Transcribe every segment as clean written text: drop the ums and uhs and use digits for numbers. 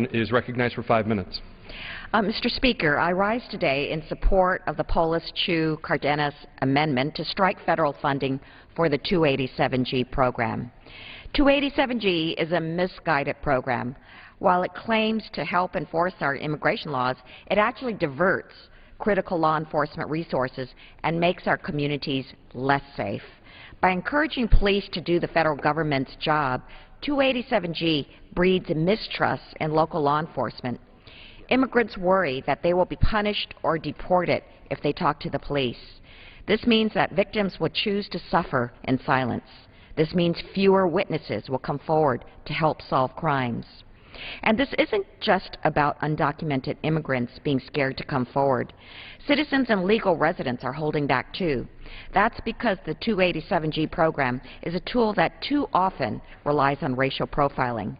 Is recognized for 5 minutes. Mr. Speaker, I rise today in support of the Polis-Chu-Cardenas amendment to strike federal funding for the 287G program. 287G is a misguided program. While it claims to help enforce our immigration laws, it actually diverts critical law enforcement resources and makes our communities less safe. By encouraging police to do the federal government's job, 287G breeds mistrust in local law enforcement. Immigrants worry that they will be punished or deported if they talk to the police. This means that victims will choose to suffer in silence. This means fewer witnesses will come forward to help solve crimes. And this isn't just about undocumented immigrants being scared to come forward. Citizens and legal residents are holding back too. That's because the 287G program is a tool that too often relies on racial profiling.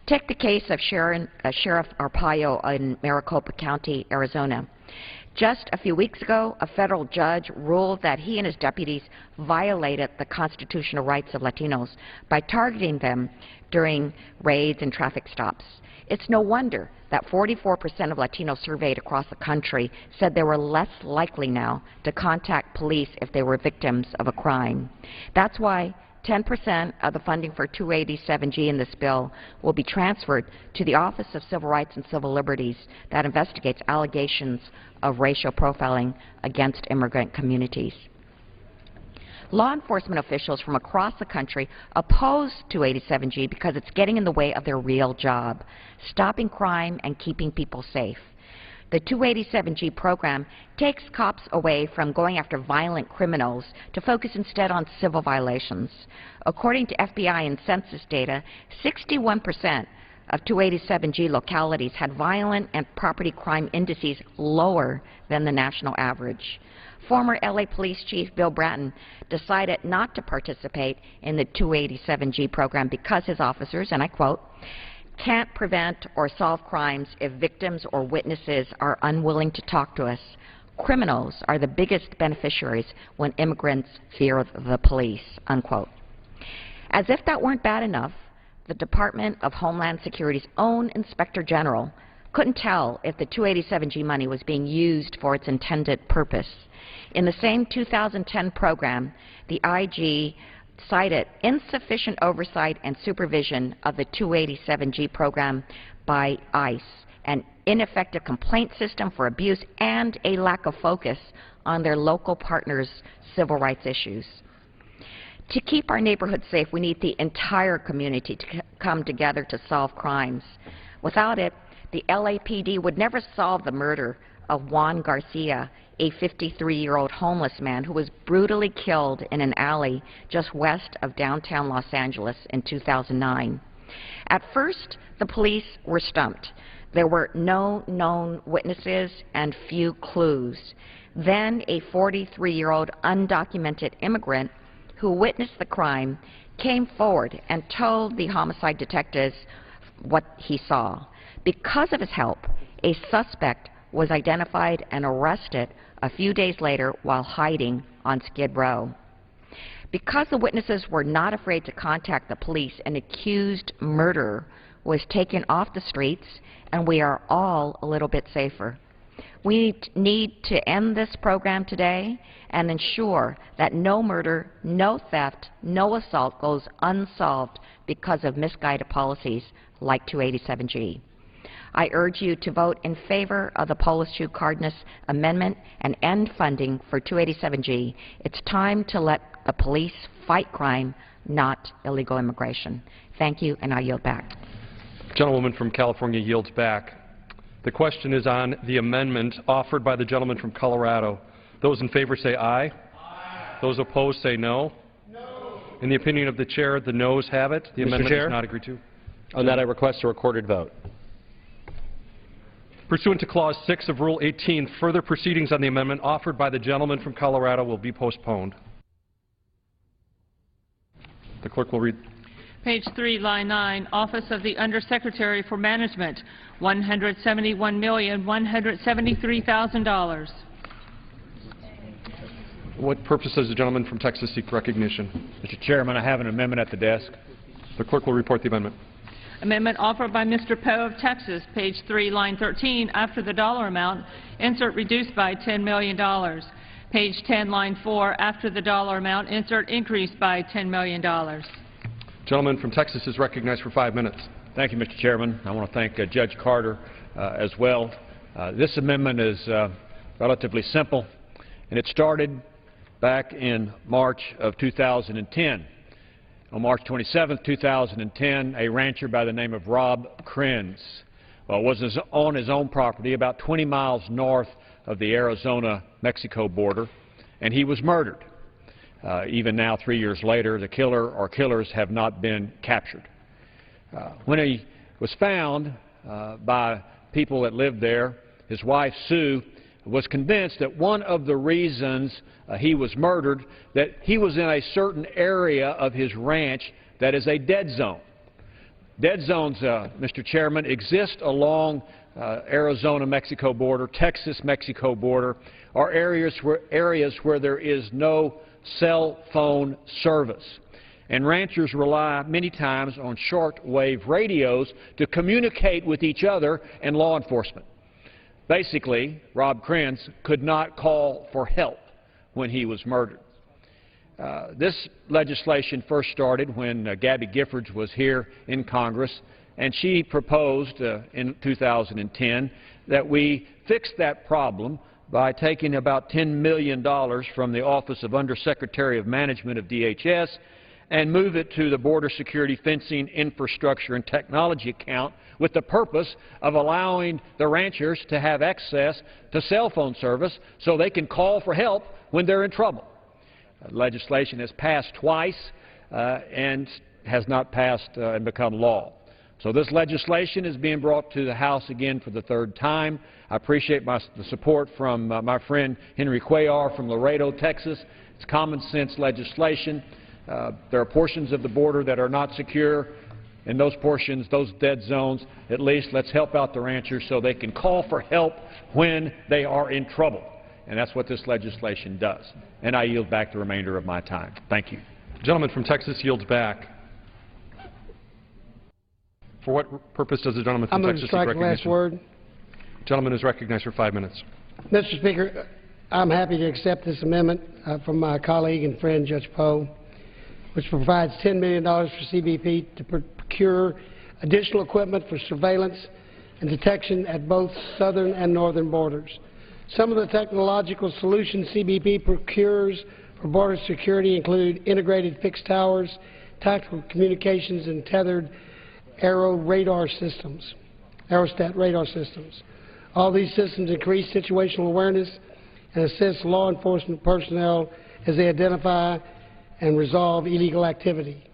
Take the case of Sheriff Arpaio in Maricopa County, Arizona. Just a few weeks ago, a federal judge ruled that he and his deputies violated the constitutional rights of Latinos by targeting them during raids and traffic stops. It's no wonder that 44% of Latinos surveyed across the country said they were less likely now to contact police if they were victims of a crime. That's why 10% of the funding for 287G in this bill will be transferred to the Office of Civil Rights and Civil Liberties that investigates allegations of racial profiling against immigrant communities. Law enforcement officials from across the country oppose 287G because it's getting in the way of their real job, stopping crime and keeping people safe. The 287G program takes cops away from going after violent criminals to focus instead on civil violations. According to FBI and census data, 61% of 287G localities had violent and property crime indices lower than the national average. Former LA Police Chief Bill Bratton decided not to participate in the 287G program because his officers, and I quote, can't prevent or solve crimes if victims or witnesses are unwilling to talk to us. Criminals are the biggest beneficiaries when immigrants fear the police, unquote. As if that weren't bad enough, the Department of Homeland Security's own Inspector General couldn't tell if the 287G money was being used for its intended purpose. In the same 2010 program, the IG cited insufficient oversight and supervision of the 287G program by ICE, an ineffective complaint system for abuse, and a lack of focus on their local partners' civil rights issues. To keep our neighborhoods safe, we need the entire community to come together to solve crimes. Without it, the LAPD would never solve the murder of Juan Garcia, a 53-year-old homeless man who was brutally killed in an alley just west of downtown Los Angeles in 2009. At first, the police were stumped. There were no known witnesses and few clues. Then a 43-year-old undocumented immigrant who witnessed the crime came forward and told the homicide detectives what he saw. Because of his help, a suspect was identified and arrested a few days later while hiding on Skid Row. Because the witnesses were not afraid to contact the police, an accused murderer was taken off the streets, and we are all a little bit safer. We need to end this program today and ensure that no murder, no theft, no assault goes unsolved because of misguided policies like 287G. I urge you to vote in favor of the Polis-Chu-Cardenas amendment and end funding for 287G. It's time to let the police fight crime, not illegal immigration. Thank you, and I yield back. Gentlewoman from California yields back. The question is on the amendment offered by the gentleman from Colorado. Those in favor say aye. Aye. Those opposed say no. No. In the opinion of the chair, the noes have it. The amendment is not agreed to. On that, I request a recorded vote. Pursuant to Clause 6 of Rule 18, further proceedings on the amendment offered by the gentleman from Colorado will be postponed. The clerk will read. Page 3, line 9, Office of the Undersecretary for Management, $171,173,000. What purpose does the gentleman from Texas seek recognition? Mr. Chairman, I have an amendment at the desk. The clerk will report the amendment. Amendment offered by Mr. Poe of Texas, page 3, line 13, after the dollar amount, insert reduced by $10 million. Page 10, line 4, after the dollar amount, insert increased by $10 million. Gentleman from Texas is recognized for 5 minutes. Thank you, Mr. Chairman. I want to thank Judge Carter as well. This amendment is relatively simple, and it started back in March of 2010. On March 27, 2010, a rancher by the name of Rob Krenz was on his own property about 20 miles north of the Arizona-Mexico border, and he was murdered. Even now, 3 years later, the killer or killers have not been captured. When he was found by people that lived there, his wife, Sue, was convinced that one of the reasons he was murdered, that he was in a certain area of his ranch that is a dead zone. Dead zones, Mr. Chairman, exist along Arizona-Mexico border, Texas-Mexico border, are areas where there is no cell phone service. And ranchers rely many times on shortwave radios to communicate with each other and law enforcement. Basically, Rob Krenz could not call for help when he was murdered. This legislation first started when Gabby Giffords was here in Congress, and she proposed in 2010 that we fix that problem by taking about $10 million from the Office of Undersecretary of Management of DHS and move it to the Border Security Fencing Infrastructure and Technology account with the purpose of allowing the ranchers to have access to cell phone service so they can call for help when they're in trouble. Legislation has passed twice and has not passed and become law. So this legislation is being brought to the House again for the third time. I appreciate the support from my friend Henry Cuellar from Laredo, Texas. It's common sense legislation. There are portions of the border that are not secure. In those portions, those dead zones, at least let's help out the ranchers so they can call for help when they are in trouble. And that's what this legislation does. And I yield back the remainder of my time. Thank you. The gentleman from Texas yields back. For what purpose does the gentleman from Texas seek recognition? I'm going to strike the last word. Gentleman is recognized for 5 minutes. Mr. Speaker, I'm happy to accept this amendment from my colleague and friend Judge Poe, which provides $10 million for CBP to procure additional equipment for surveillance and detection at both southern and northern borders. Some of the technological solutions CBP procures for border security include integrated fixed towers, tactical communications, and tethered aerostat radar systems. All these systems increase situational awareness and assist law enforcement personnel as they identify and resolve illegal activity.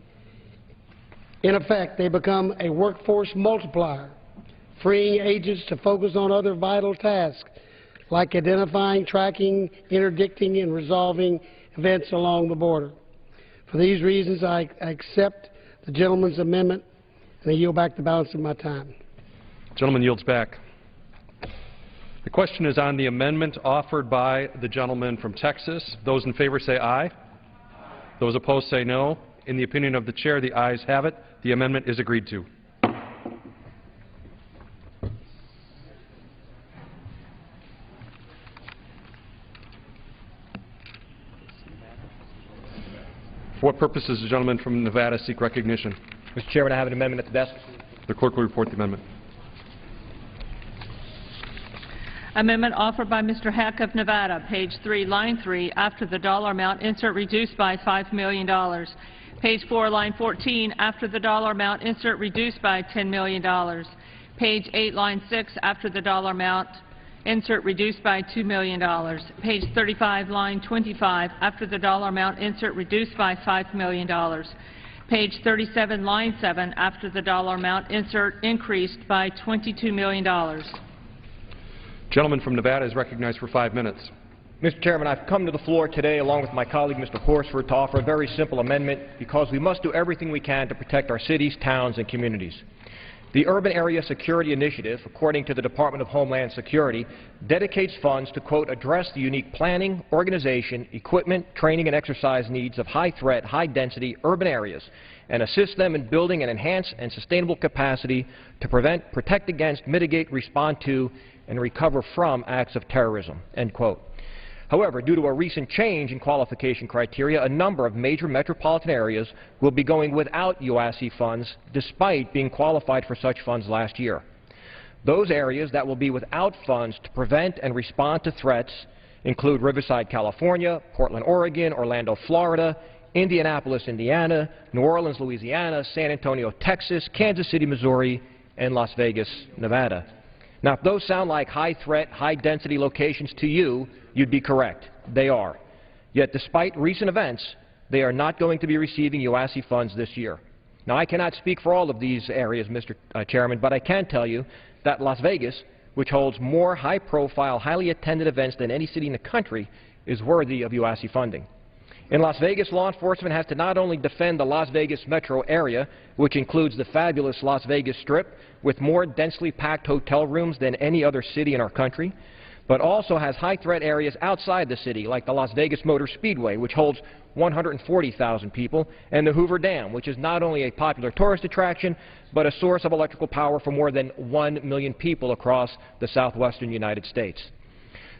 In effect, they become a workforce multiplier, freeing agents to focus on other vital tasks like identifying, tracking, interdicting, and resolving events along the border. For these reasons, I accept the gentleman's amendment, and I yield back the balance of my time. The gentleman yields back. The question is on the amendment offered by the gentleman from Texas. Those in favor say aye. Those opposed say no. In the opinion of the chair, the ayes have it. The amendment is agreed to. For what purpose does the gentleman from Nevada seek recognition? Mr. Chairman, I have an amendment at the desk. The clerk will report the amendment. Amendment offered by Mr. Heck of Nevada, page 3, line 3, after the dollar amount, insert reduced by $5 million. Page 4, line 14, after the dollar amount, insert reduced by $10 million. Page 8, line 6, after the dollar amount, insert reduced by $2 million. Page 35, line 25, after the dollar amount, insert reduced by $5 million. Page 37, line 7, after the dollar amount, insert increased by $22 million. Gentleman from Nevada is recognized for 5 minutes. Mr. Chairman, I've come to the floor today along with my colleague Mr. Horsford to offer a very simple amendment because we must do everything we can to protect our cities, towns, and communities. The Urban Area Security Initiative, according to the Department of Homeland Security, dedicates funds to, quote, address the unique planning, organization, equipment, training, and exercise needs of high-threat, high-density urban areas and assist them in building an enhanced and sustainable capacity to prevent, protect against, mitigate, respond to, and recover from acts of terrorism, end quote. However, due to a recent change in qualification criteria, a number of major metropolitan areas will be going without UASC funds despite being qualified for such funds last year. Those areas that will be without funds to prevent and respond to threats include Riverside, California, Portland, Oregon, Orlando, Florida, Indianapolis, Indiana, New Orleans, Louisiana, San Antonio, Texas, Kansas City, Missouri, and Las Vegas, Nevada. Now, if those sound like high-threat, high-density locations to you, you'd be correct. They are. Yet, despite recent events, they are not going to be receiving UASC funds this year. Now, I cannot speak for all of these areas, Mr. Chairman, but I can tell you that Las Vegas, which holds more high-profile, highly attended events than any city in the country, is worthy of UASC funding. In Las Vegas, law enforcement has to not only defend the Las Vegas metro area, which includes the fabulous Las Vegas Strip, with more densely packed hotel rooms than any other city in our country, but also has high-threat areas outside the city, like the Las Vegas Motor Speedway, which holds 140,000 people, and the Hoover Dam, which is not only a popular tourist attraction, but a source of electrical power for more than 1 million people across the southwestern United States.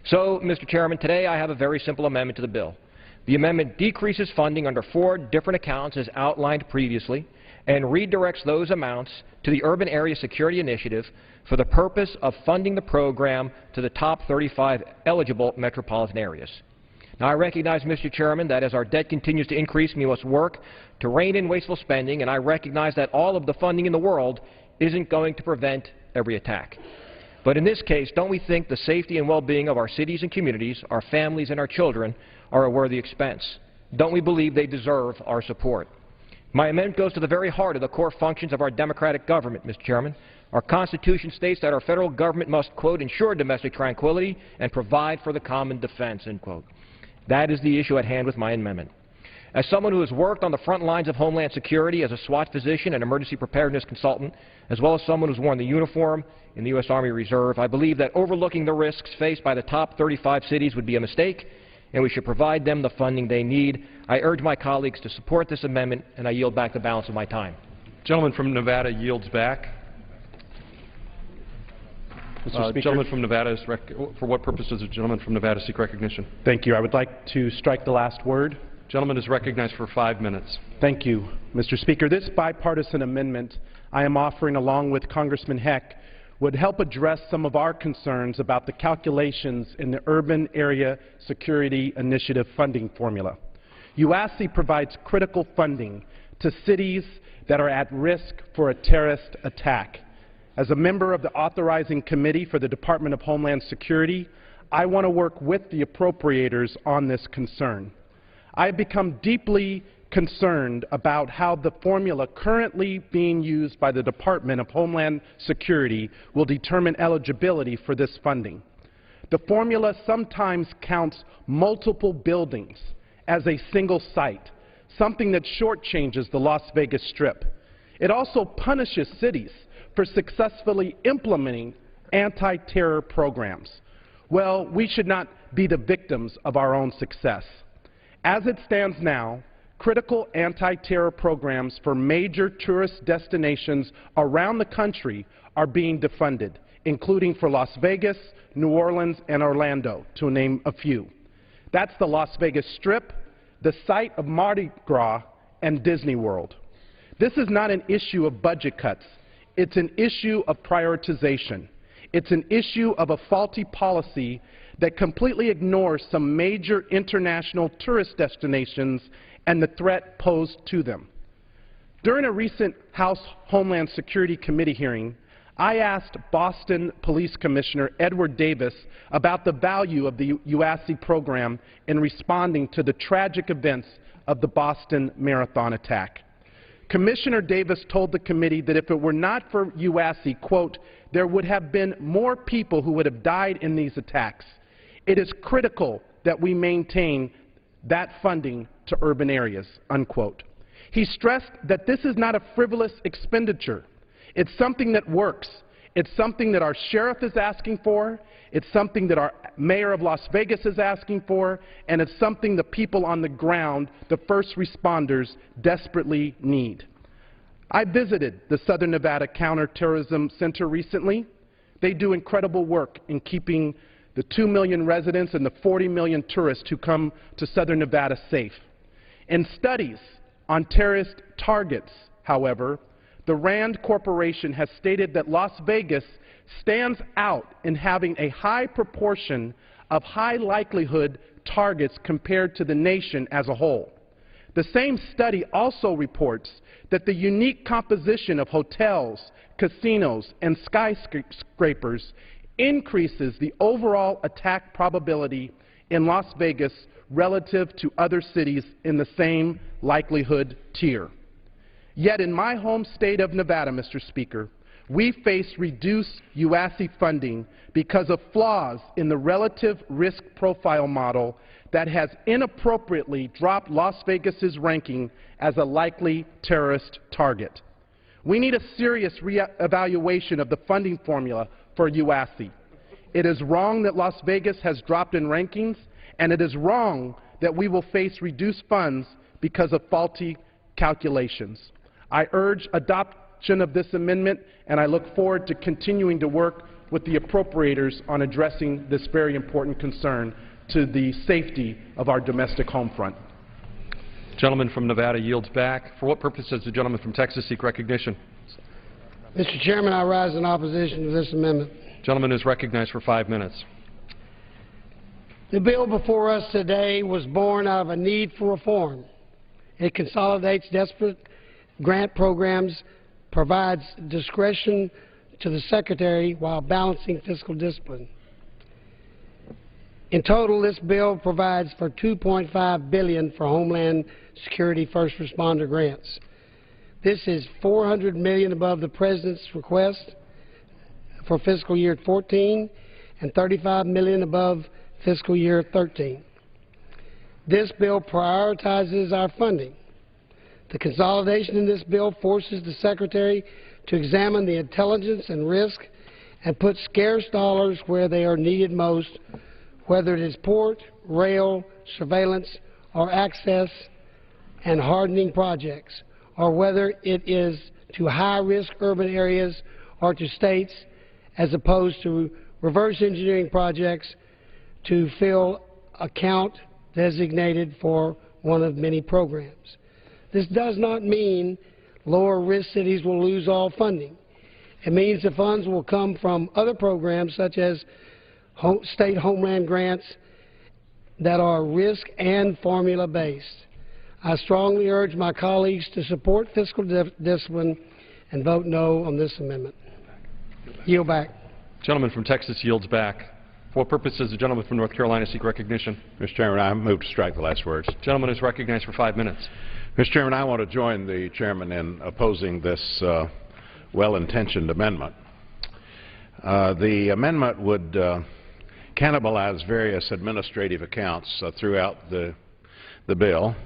So, Mr. Chairman, today I have a very simple amendment to the bill. The amendment decreases funding under 4 different accounts as outlined previously and redirects those amounts to the Urban Area Security Initiative for the purpose of funding the program to the top 35 eligible metropolitan areas. Now, I recognize, Mr. Chairman, that as our debt continues to increase, we must work to rein in wasteful spending, and I recognize that all of the funding in the world isn't going to prevent every attack. But in this case, don't we think the safety and well-being of our cities and communities, our families and our children are a worthy expense? Don't we believe they deserve our support? My amendment goes to the very heart of the core functions of our democratic government, Mr. Chairman. Our Constitution states that our federal government must, quote, ensure domestic tranquility and provide for the common defense, end quote. That is the issue at hand with my amendment. As someone who has worked on the front lines of Homeland Security as a SWAT physician and emergency preparedness consultant, as well as someone who's worn the uniform in the U.S. Army Reserve, I believe that overlooking the risks faced by the top 35 cities would be a mistake, and we should provide them the funding they need. I urge my colleagues to support this amendment, and I yield back the balance of my time. Gentleman from Nevada yields back. Mr. Speaker. Gentleman from Nevada, for what purpose does the gentleman from Nevada seek recognition? Thank you. I would like to strike the last word. Gentleman is recognized for 5 minutes. Thank you, Mr. Speaker. This bipartisan amendment I am offering along with Congressman Heck would help address some of our concerns about the calculations in the Urban Area Security Initiative funding formula. UASC provides critical funding to cities that are at risk for a terrorist attack. As a member of the authorizing committee for the Department of Homeland Security, I want to work with the appropriators on this concern. I have become deeply concerned about how the formula currently being used by the Department of Homeland Security will determine eligibility for this funding. The formula sometimes counts multiple buildings as a single site, something that shortchanges the Las Vegas Strip. It also punishes cities for successfully implementing anti-terror programs. Well, we should not be the victims of our own success. As it stands now, critical anti-terror programs for major tourist destinations around the country are being defunded, including for Las Vegas, New Orleans, and Orlando, to name a few. That's the Las Vegas Strip, the site of Mardi Gras, and Disney World. This is not an issue of budget cuts. It's an issue of prioritization. It's an issue of a faulty policy that completely ignores some major international tourist destinations and the threat posed to them. During a recent House Homeland Security Committee hearing, I asked Boston Police Commissioner Edward Davis about the value of the UASC program in responding to the tragic events of the Boston Marathon attack. Commissioner Davis told the committee that if it were not for UASC, quote, there would have been more people who would have died in these attacks. It is critical that we maintain that funding to urban areas, unquote. He stressed that this is not a frivolous expenditure. It's something that works. It's something that our sheriff is asking for. It's something that our mayor of Las Vegas is asking for. And it's something the people on the ground, the first responders, desperately need. I visited the Southern Nevada Counterterrorism Center recently. They do incredible work in keeping the 2 million residents and the 40 million tourists who come to Southern Nevada safe. In studies on terrorist targets, however, the RAND Corporation has stated that Las Vegas stands out in having a high proportion of high likelihood targets compared to the nation as a whole. The same study also reports that the unique composition of hotels, casinos, and skyscrapers increases the overall attack probability in Las Vegas relative to other cities in the same likelihood tier. Yet in my home state of Nevada, Mr. Speaker, we face reduced UASI funding because of flaws in the relative risk profile model that has inappropriately dropped Las Vegas's ranking as a likely terrorist target. We need a serious re-evaluation of the funding formula for UASI. It is wrong that Las Vegas has dropped in rankings, and it is wrong that we will face reduced funds because of faulty calculations. I urge adoption of this amendment, and I look forward to continuing to work with the appropriators on addressing this very important concern to the safety of our domestic home front. Gentleman from Nevada yields back. For what purpose does the gentleman from Texas seek recognition? Mr. Chairman, I rise in opposition to this amendment. Gentleman is recognized for 5 minutes. The bill before us today was born out of a need for reform. It consolidates desperate grant programs, provides discretion to the Secretary while balancing fiscal discipline. In total, this bill provides for $2.5 billion for Homeland Security first responder grants. This is $400 million above the President's request for fiscal year 14 and $35 million above fiscal year 13. This bill prioritizes our funding. The consolidation in this bill forces the Secretary to examine the intelligence and risk and put scarce dollars where they are needed most, whether it is port, rail, surveillance, or access and hardening projects, or whether it is to high-risk urban areas or to states, as opposed to reverse engineering projects to fill account designated for one of many programs. This does not mean lower-risk cities will lose all funding. It means the funds will come from other programs such as state homeland grants that are risk and formula-based. I strongly urge my colleagues to support fiscal discipline and vote no on this amendment. Yield back. Gentleman from Texas yields back. For what purpose does the gentleman from North Carolina seek recognition? Mr. Chairman, I move to strike the last words. Gentleman is recognized for 5 minutes. Mr. Chairman, I want to join the chairman in opposing this well-intentioned amendment. The amendment would cannibalize various administrative accounts throughout the bill.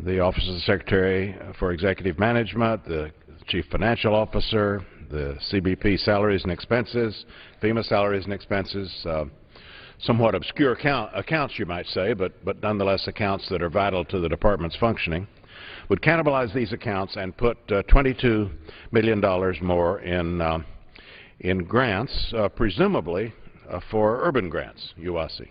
The Office of the Secretary for Executive Management, the Chief Financial Officer, the CBP salaries and expenses, FEMA salaries and expenses, somewhat obscure accounts, you might say, but nonetheless accounts that are vital to the department's functioning, would cannibalize these accounts and put $22 million more in grants, presumably for urban grants, UASI.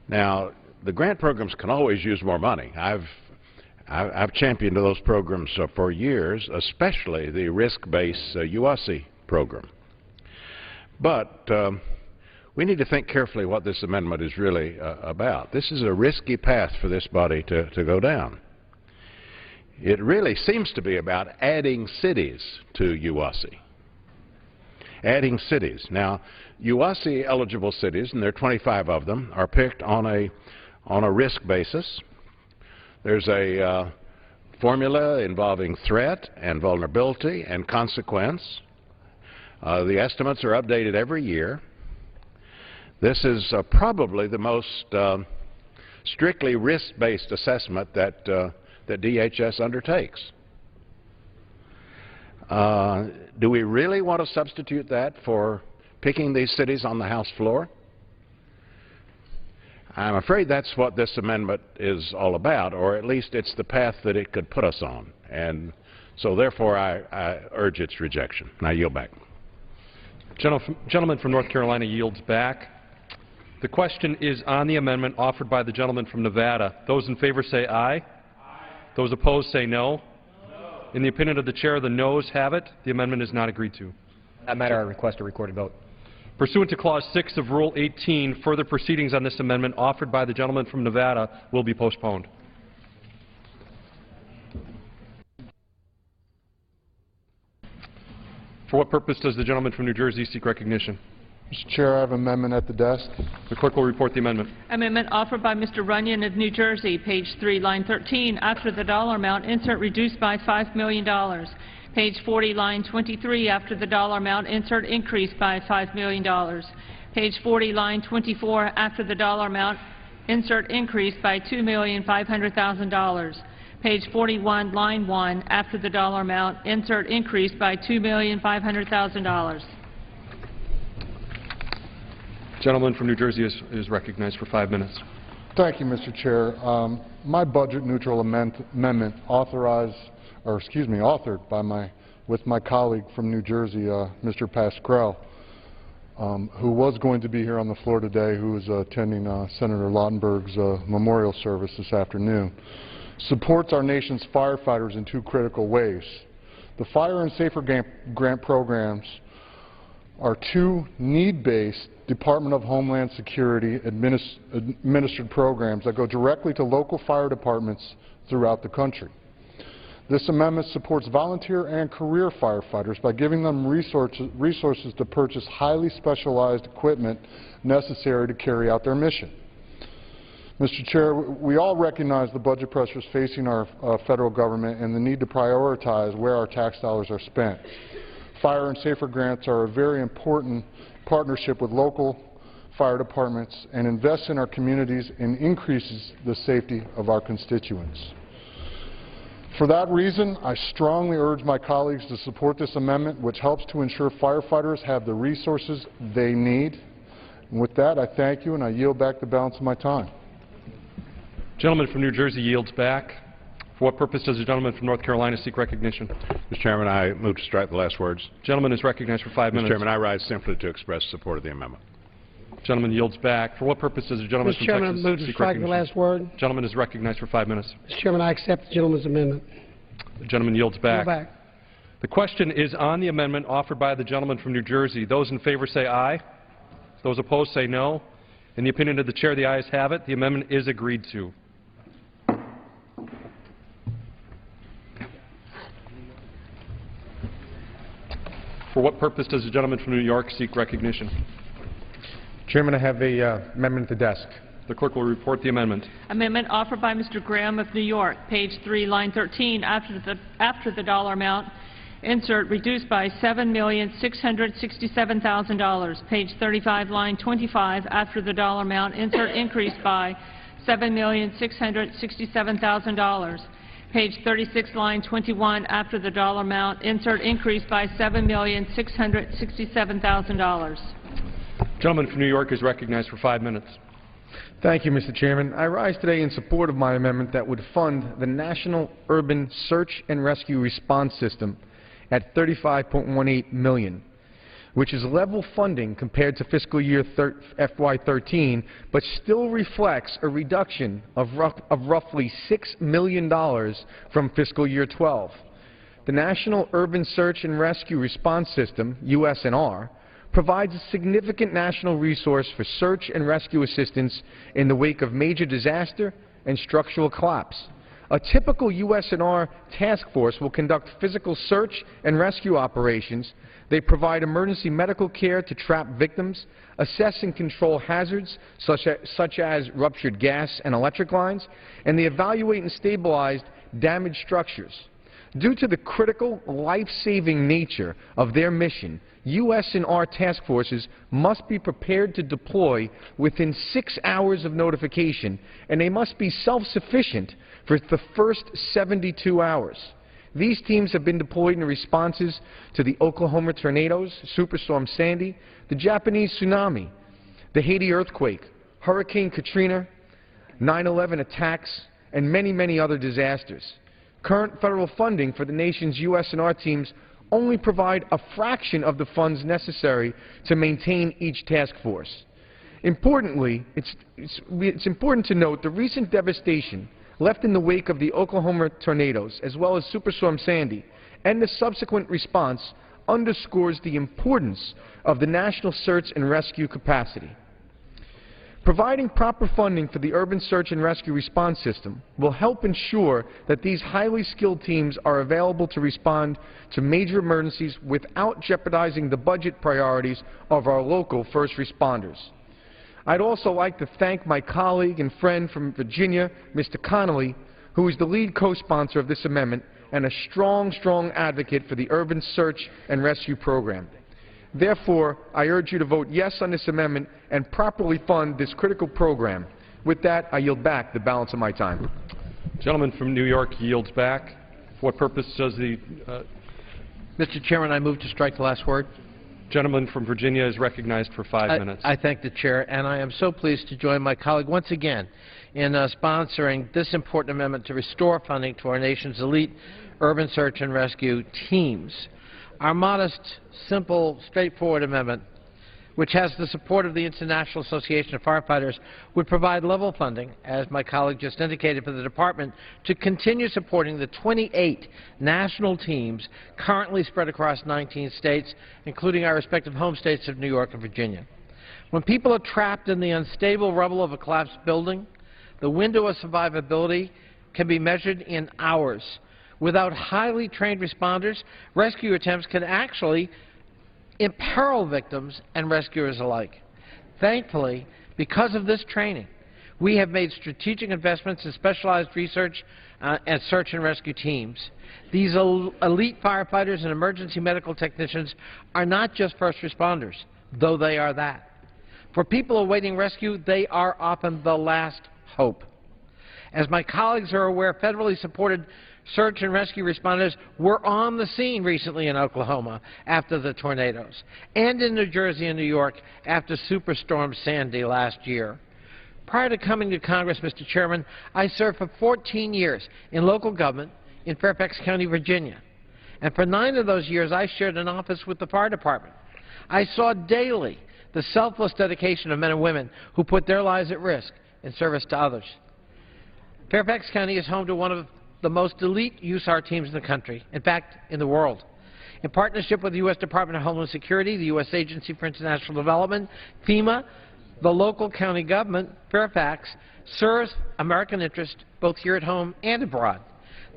Now, the grant programs can always use more money. I've championed those programs for years, especially the risk-based UASI program. But we need to think carefully what this amendment is really about. This is a risky path for this body to go down. It really seems to be about adding cities to UASI. Adding cities. Now, UASI-eligible cities, and there are 25 of them, are picked on a risk basis. There's a formula involving threat and vulnerability and consequence. The estimates are updated every year. This is probably the most strictly risk-based assessment that DHS undertakes. Do we really want to substitute that for picking these cities on the House floor? I'm afraid that's what this amendment is all about, or at least it's the path that it could put us on. And so therefore I urge its rejection. And I yield back. Gentleman from North Carolina yields back. The question is on the amendment offered by the gentleman from Nevada. Those in favor say aye. Aye. Those opposed say no. No. In the opinion of the chair, the noes have it. The amendment is not agreed to. That matter, I request a recorded vote. Pursuant to Clause 6 of Rule 18, further proceedings on this amendment offered by the gentleman from Nevada will be postponed. For what purpose does the gentleman from New Jersey seek recognition? Mr. Chair, I have an amendment at the desk. The clerk will report the amendment. Amendment offered by Mr. Runyon of New Jersey, page 3, line 13. After the dollar amount, insert reduced by $5 million. Page 40, line 23. After the dollar amount, insert increased by $5 million. Page 40, line 24. After the dollar amount, insert increased by $2,500,000. Page 41, line 1. After the dollar amount, insert increased by $2,500,000. Gentleman from New Jersey is recognized for 5 minutes. Thank you, Mr. Chair. My budget-neutral amendment authored with my colleague from New Jersey, Mr. Pascrell, who was going to be here on the floor today, who is attending Senator Lautenberg's memorial service this afternoon, supports our nation's firefighters in two critical ways. The Fire and Safer Grant programs are two need-based Department of Homeland Security administered programs that go directly to local fire departments throughout the country. This amendment supports volunteer and career firefighters by giving them resources to purchase highly specialized equipment necessary to carry out their mission. Mr. Chair, we all recognize the budget pressures facing our federal government and the need to prioritize where our tax dollars are spent. Fire and Safer Grants are a very important partnership with local fire departments and invests in our communities and increases the safety of our constituents. For that reason, I strongly urge my colleagues to support this amendment, which helps to ensure firefighters have the resources they need. And with that, I thank you and I yield back the balance of my time. Gentleman from New Jersey yields back. For what purpose does the gentleman from North Carolina seek recognition? Mr. Chairman, I move to strike the last words. Gentleman is recognized for 5 minutes. Mr. Chairman, I rise simply to express support of the amendment. Gentleman yields back. For what purpose does the gentleman from Texas seek recognition? Mr. Chairman, I move to strike the last word. Gentleman is recognized for 5 minutes. Mr. Chairman, I accept the gentleman's amendment. The gentleman yields back. Yield back. The question is on the amendment offered by the gentleman from New Jersey. Those in favor say aye. Those opposed say no. In the opinion of the chair, the ayes have it. The amendment is agreed to. For what purpose does the gentleman from New York seek recognition? Chairman, I have an amendment at the desk. The clerk will report the amendment. Amendment offered by Mr. Graham of New York, page 3, line 13. After the dollar amount, insert reduced by $7,667,000. Page 35, line 25. After the dollar amount, insert increased by $7,667,000. Page 36, line 21. After the dollar amount, insert increased by $7,667,000. Gentleman from New York is recognized for 5 minutes. Thank you, Mr. Chairman. I rise today in support of my amendment that would fund the National Urban Search and Rescue Response System at $35.18 million, which is level funding compared to fiscal year FY13, but still reflects a reduction of roughly $6 million from fiscal year 12. The National Urban Search and Rescue Response System, USNR, provides a significant national resource for search and rescue assistance in the wake of major disaster and structural collapse. A typical USNR task force will conduct physical search and rescue operations. They provide emergency medical care to trapped victims, assess and control hazards such as ruptured gas and electric lines, and they evaluate and stabilize damaged structures. Due to the critical, life-saving nature of their mission, USNR task forces must be prepared to deploy within 6 hours of notification, and they must be self-sufficient for the first 72 hours. These teams have been deployed in responses to the Oklahoma tornadoes, Superstorm Sandy, the Japanese tsunami, the Haiti earthquake, Hurricane Katrina, 9/11 attacks, and many, many other disasters. Current federal funding for the nation's U.S.NR teams only provide a fraction of the funds necessary to maintain each task force. Importantly, it's important to note the recent devastation left in the wake of the Oklahoma tornadoes, as well as Superstorm Sandy, and the subsequent response underscores the importance of the national search and rescue capacity. Providing proper funding for the urban search and rescue response system will help ensure that these highly skilled teams are available to respond to major emergencies without jeopardizing the budget priorities of our local first responders. I'd also like to thank my colleague and friend from Virginia, Mr. Connolly, who is the lead co-sponsor of this amendment and a strong, strong advocate for the urban search and rescue program. Therefore, I urge you to vote yes on this amendment and properly fund this critical program. With that, I yield back the balance of my time. Gentleman from New York yields back. For what purpose does the Mr. Chairman, I move to strike the last word. gentleman from Virginia is recognized for 5 minutes. I thank the Chair, and I am so pleased to join my colleague once again in sponsoring this important amendment to restore funding to our nation's elite urban search and rescue teams. Our modest, simple, straightforward amendment, which has the support of the International Association of Firefighters, would provide level funding, as my colleague just indicated, for the Department to continue supporting the 28 national teams currently spread across 19 states, including our respective home states of New York and Virginia. When people are trapped in the unstable rubble of a collapsed building, the window of survivability can be measured in hours. Without highly trained responders, rescue attempts can actually imperil victims and rescuers alike. Thankfully, because of this training, we have made strategic investments in specialized research and search and rescue teams. These elite firefighters and emergency medical technicians are not just first responders, though they are that. For people awaiting rescue, they are often the last hope. As my colleagues are aware, federally supported search and rescue responders were on the scene recently in Oklahoma after the tornadoes, and in New Jersey and New York after Superstorm Sandy last year. Prior to coming to Congress, Mr. Chairman, I served for 14 years in local government in Fairfax County, Virginia. And for 9 of those years, I shared an office with the fire department. I saw daily the selfless dedication of men and women who put their lives at risk in service to others. Fairfax County is home to one of the most elite USAR teams in the country, in fact, in the world. In partnership with the U.S. Department of Homeland Security, the U.S. Agency for International Development, FEMA, the local county government, Fairfax, serves American interest both here at home and abroad.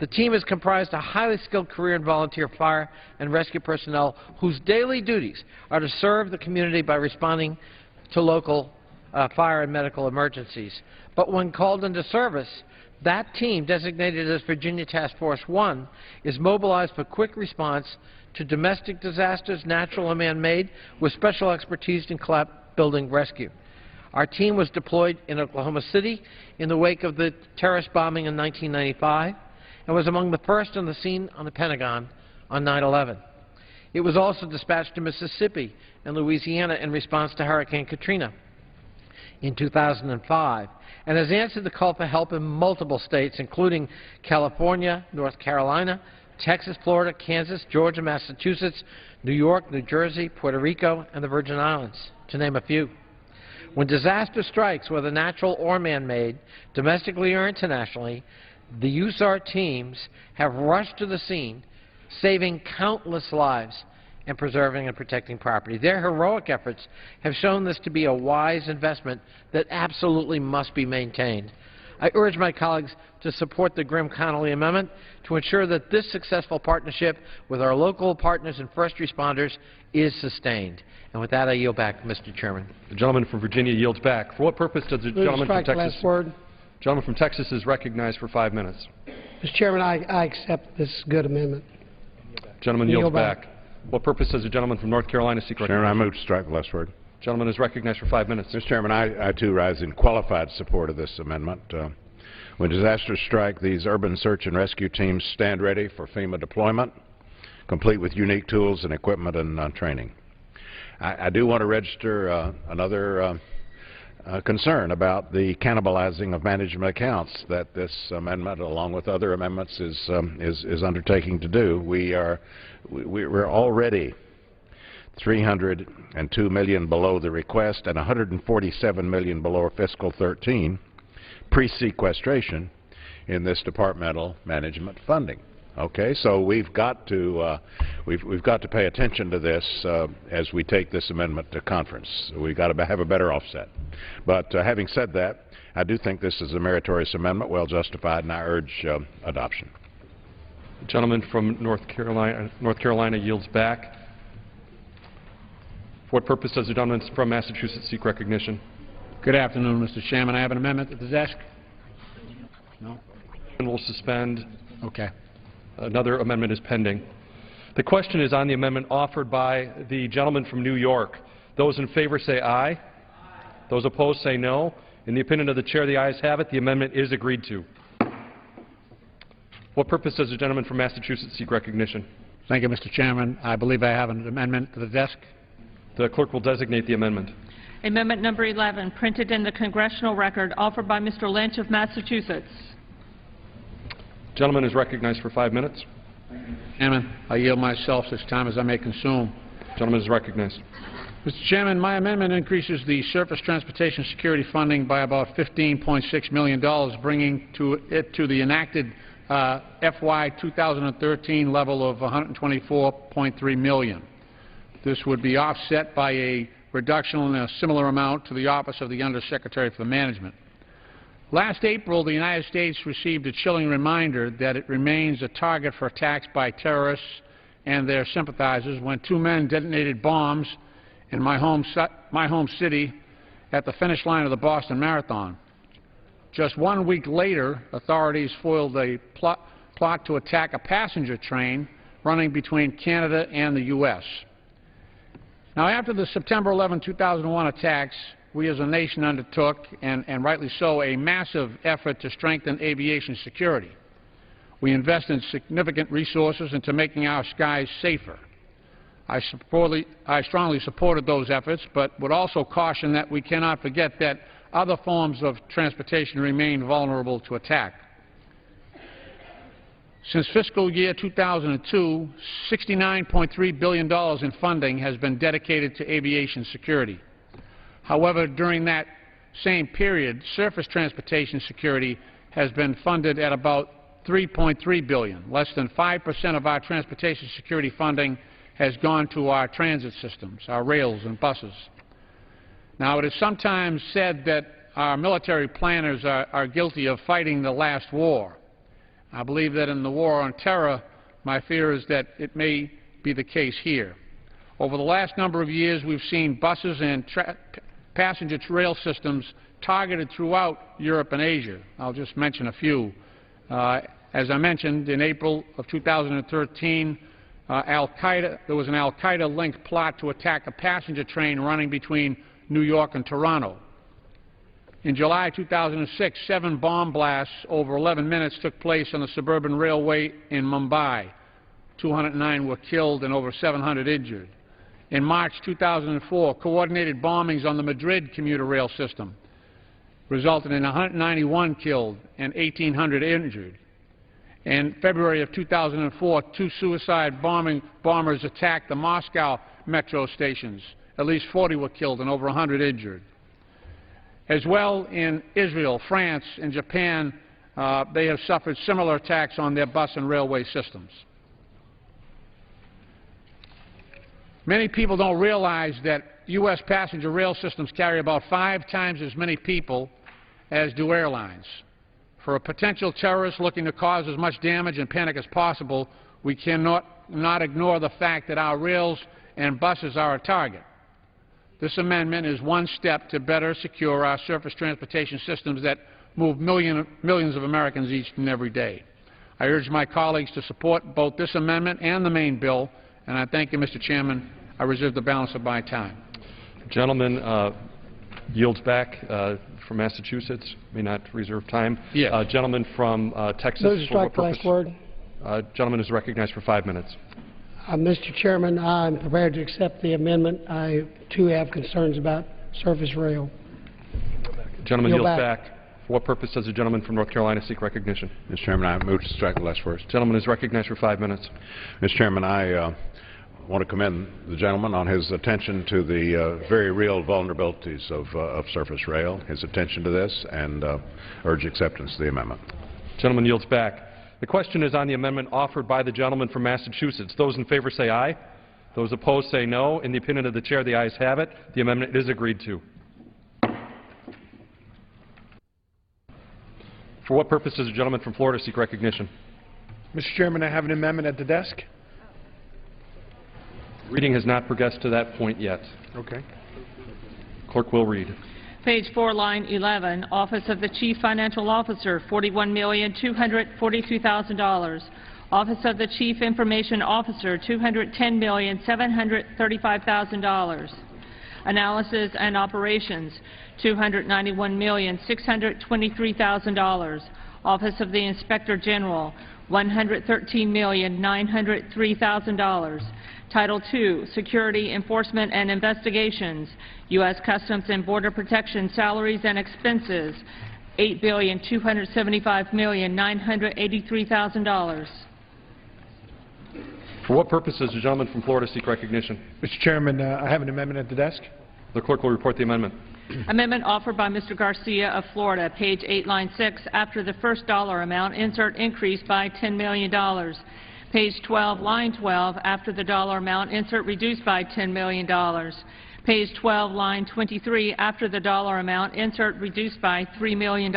The team is comprised of highly skilled career and volunteer fire and rescue personnel whose daily duties are to serve the community by responding to local fire and medical emergencies. But when called into service, that team, designated as Virginia Task Force 1, is mobilized for quick response to domestic disasters, natural and man-made, with special expertise in collapse building rescue. Our team was deployed in Oklahoma City in the wake of the terrorist bombing in 1995 and was among the first on the scene on the Pentagon on 9/11. It was also dispatched to Mississippi and Louisiana in response to Hurricane Katrina in 2005, and has answered the call for help in multiple states, including California, North Carolina, Texas, Florida, Kansas, Georgia, Massachusetts, New York, New Jersey, Puerto Rico, and the Virgin Islands, to name a few. When disaster strikes, whether natural or man-made, domestically or internationally, the USAR teams have rushed to the scene, saving countless lives and preserving and protecting property. Their heroic efforts have shown this to be a wise investment that absolutely must be maintained. I urge my colleagues to support the Grimm-Connolly Amendment to ensure that this successful partnership with our local partners and first responders is sustained. And with that, I yield back, Mr. Chairman. The gentleman from Virginia yields back. For what purpose does the gentleman from Texas? Last word. Gentleman from Texas is recognized for 5 minutes. Mr. Chairman, I accept this good amendment. Gentleman yields back. What purpose does the gentleman from North Carolina seek recognition? Chairman, I move to strike the last word. Gentleman is recognized for 5 minutes. Mr. Chairman, I too rise in qualified support of this amendment. When disasters strike, these urban search and rescue teams stand ready for FEMA deployment, complete with unique tools and equipment and training. I do want to register another concern about the cannibalizing of management accounts that this amendment, along with other amendments, is undertaking to do. We're already $302 million below the request and $147 million below fiscal 13 pre-sequestration in this departmental management funding. Okay, so we've got to pay attention to this as we take this amendment to conference. We've got to have a better offset. But having said that, I do think this is a meritorious amendment, well justified, and I urge adoption. The gentleman from North Carolina yields back. For what purpose does the gentleman from Massachusetts seek recognition? Good afternoon, Mr. Chairman. I have an amendment at the desk. No? And we'll suspend. Okay. Another amendment is pending. The question is on the amendment offered by the gentleman from New York. Those in favor say aye. Aye. Those opposed say no. In the opinion of the chair, the ayes have it. The amendment is agreed to. What purpose does the gentleman from Massachusetts seek recognition? Thank you, Mr. Chairman. I believe I have an amendment to the desk. The clerk will designate the amendment. Amendment number 11, printed in the congressional record, offered by Mr. Lynch of Massachusetts. Gentleman is recognized for 5 minutes. Chairman, I yield myself such time as I may consume. Gentleman is recognized. Mr. Chairman, my amendment increases the Surface Transportation Security funding by about $15.6 million, bringing it to the enacted FY 2013 level of $124.3 million. This would be offset by a reduction in a similar amount to the Office of the Undersecretary for Management. Last April, the United States received a chilling reminder that it remains a target for attacks by terrorists and their sympathizers when two men detonated bombs in my home city at the finish line of the Boston Marathon. Just 1 week later, authorities foiled a plot to attack a passenger train running between Canada and the U.S. Now, after the September 11, 2001 attacks, we as a nation undertook, and rightly so, a massive effort to strengthen aviation security. We invested significant resources into making our skies safer. I strongly supported those efforts, but would also caution that we cannot forget that other forms of transportation remain vulnerable to attack. Since fiscal year 2002, $69.3 billion in funding has been dedicated to aviation security. However, during that same period, surface transportation security has been funded at about $3.3 billion. Less than 5% of our transportation security funding has gone to our transit systems, our rails and buses. Now, it is sometimes said that our military planners are guilty of fighting the last war. I believe that in the war on terror, my fear is that it may be the case here. Over the last number of years, we've seen buses and passenger rail systems targeted throughout Europe and Asia. I'll just mention a few. As I mentioned, in April of 2013, there was an al-Qaeda-linked plot to attack a passenger train running between New York and Toronto. In July 2006, 7 bomb blasts over 11 minutes took place on the suburban railway in Mumbai. 209 were killed and over 700 injured. In March 2004, coordinated bombings on the Madrid commuter rail system resulted in 191 killed and 1,800 injured. In February of 2004, 2 suicide bombers attacked the Moscow metro stations. At least 40 were killed and over 100 injured. As well, in Israel, France, and Japan, they have suffered similar attacks on their bus and railway systems. Many people don't realize that U.S. passenger rail systems carry about 5 times as many people as do airlines. For a potential terrorist looking to cause as much damage and panic as possible, we cannot ignore the fact that our rails and buses are a target. This amendment is one step to better secure our surface transportation systems that move millions of Americans each and every day. I urge my colleagues to support both this amendment and the main bill, and I thank you, Mr. Chairman. I reserve the balance of my time. Gentleman yields back from Massachusetts, may not reserve time. Yes. Gentleman from Texas. Move to for what strike the last purpose? word. Gentleman is recognized for 5 minutes. Mr. Chairman, I'm prepared to accept the amendment. I, too, have concerns about surface rail. Gentleman Yield yields back. back. For what purpose does the gentleman from North Carolina seek recognition? Mr. Chairman, I move to strike the last words. Gentleman is recognized for 5 minutes. Mr. Chairman, I want to commend the gentleman on his attention to the very real vulnerabilities of surface rail, his attention to this, and urge acceptance of the amendment. Gentleman yields back. The question is on the amendment offered by the gentleman from Massachusetts. Those in favor say aye. Those opposed say no. In the opinion of the chair, the ayes have it. The amendment is agreed to. For what purpose does the gentleman from Florida seek recognition? Mr. Chairman, I have an amendment at the desk. Reading has not progressed to that point yet. Okay. Clerk will read. Page 4, line 11, Office of the Chief Financial Officer, $41,242,000. Office of the Chief Information Officer, $210,735,000. Analysis and Operations, $291,623,000. Office of the Inspector General, $113,903,000. Title II, Security, Enforcement, and Investigations, U.S. Customs and Border Protection Salaries and Expenses, $8,275,983,000. For what purpose does the gentleman from Florida seek recognition? Mr. Chairman, I have an amendment at the desk. The clerk will report the amendment. Amendment offered by Mr. Garcia of Florida, page 8, line 6. After the first dollar amount, insert increase by $10 million. Page 12, line 12. After the dollar amount, insert reduced by $10 million. Page 12, line 23. After the dollar amount, insert reduced by $3 million.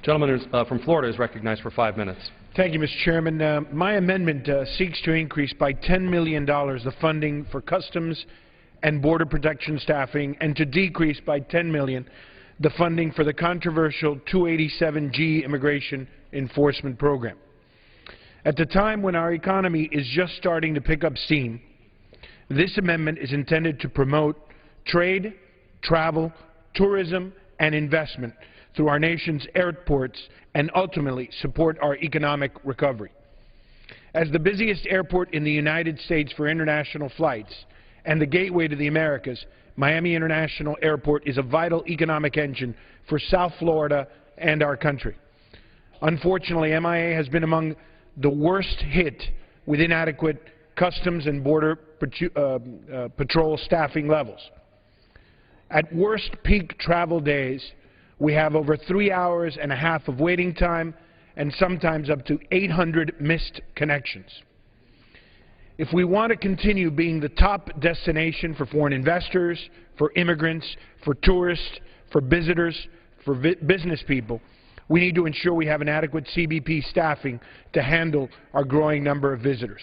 Gentleman from Florida is recognized for 5 minutes. Thank you, Mr. Chairman. My amendment seeks to increase by $10 million the funding for Customs and Border Protection staffing, and to decrease by $10 million the funding for the controversial 287G Immigration Enforcement Program. At the time when our economy is just starting to pick up steam, this amendment is intended to promote trade, travel, tourism, and investment through our nation's airports and ultimately support our economic recovery. As the busiest airport in the United States for international flights and the gateway to the Americas, Miami International Airport is a vital economic engine for South Florida and our country. Unfortunately, MIA has been among the worst hit with inadequate Customs and Border Patrol staffing levels. At worst peak travel days, we have over 3 hours and a half of waiting time and sometimes up to 800 missed connections. If we want to continue being the top destination for foreign investors, for immigrants, for tourists, for visitors, for business people, we need to ensure we have an adequate CBP staffing to handle our growing number of visitors.